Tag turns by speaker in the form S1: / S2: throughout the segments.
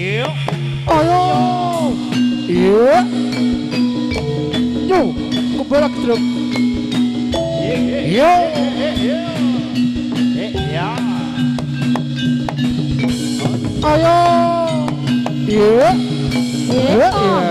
S1: Ayo. Iya. Yo, kebalik truk. Yo. Ayo. Iya. Iya.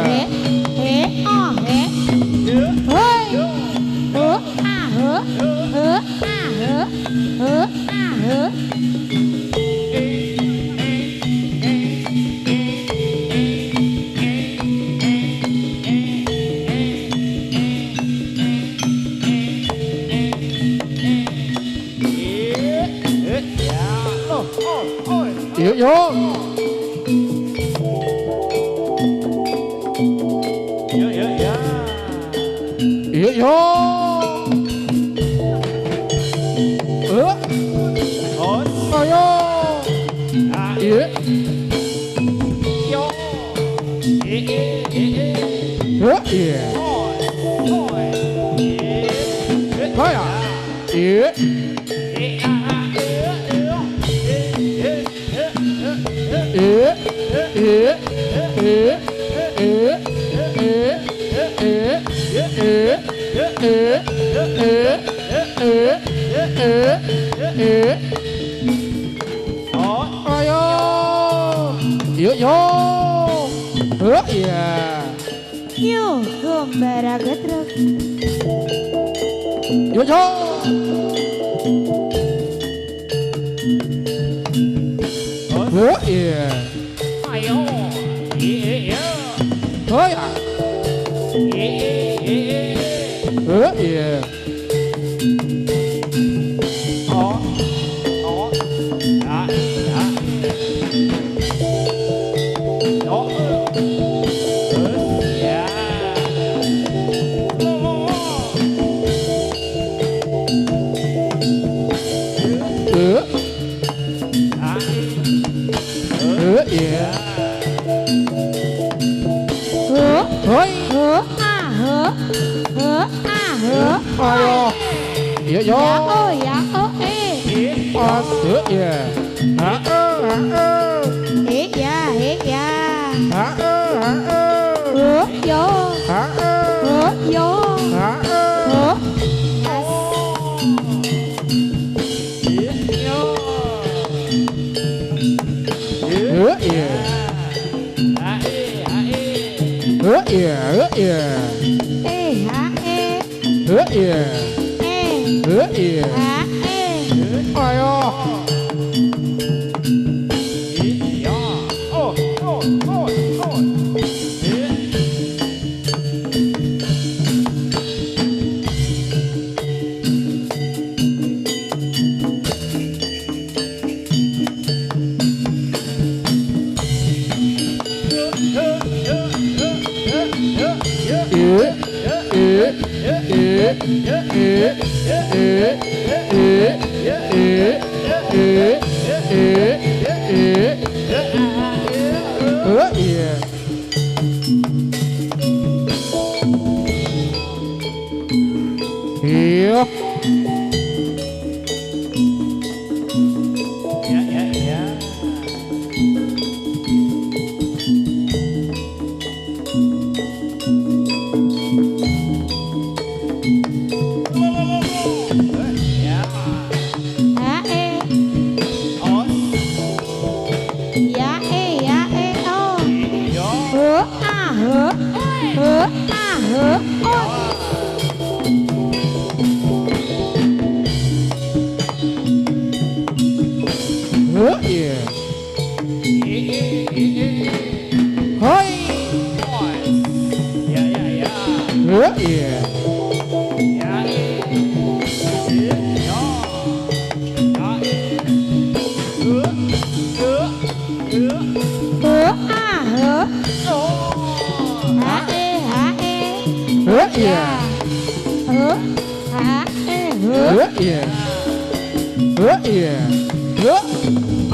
S1: Yuk, yuk. Yuk, yuk. Ayo. Yuk. Yuk, iya. Kaya. Yuk. Ayo. Yuk, yuk. Iya.
S2: Yuk, gembara getrek.
S1: Yuk, yuk. Oh iya.
S3: Ayo. Iya.
S1: Oh ya. Oh iya.
S3: Oh. Oh. Ya. Ya. Oh. Ya.
S1: Iya.
S2: Hoi.
S1: Ayo. Yuk,
S2: Ya
S1: yuk.
S2: oh ya oh
S1: Pas. Yuk, iya.
S2: ya ya. Yo. Yo.
S1: Yuk, iya. Yuk, iya. Yuk, iya. Yuk, iya. Yuk, iya. Ayo. Iya. Iya. Iya. Hoi. Iya. Iya. Iya. Iya.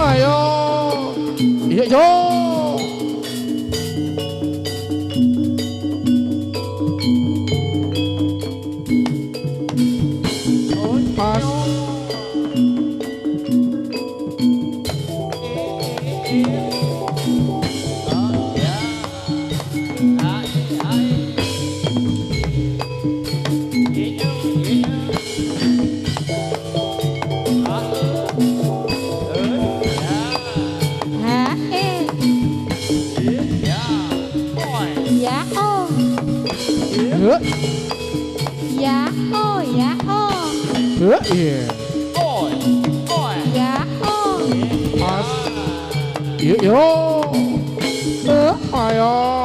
S1: Ayo. Iya, yo. Pas. Iya.
S3: Oi. Oi.
S2: Ya. Oh.
S1: Pas. Iya, yo. Ayo.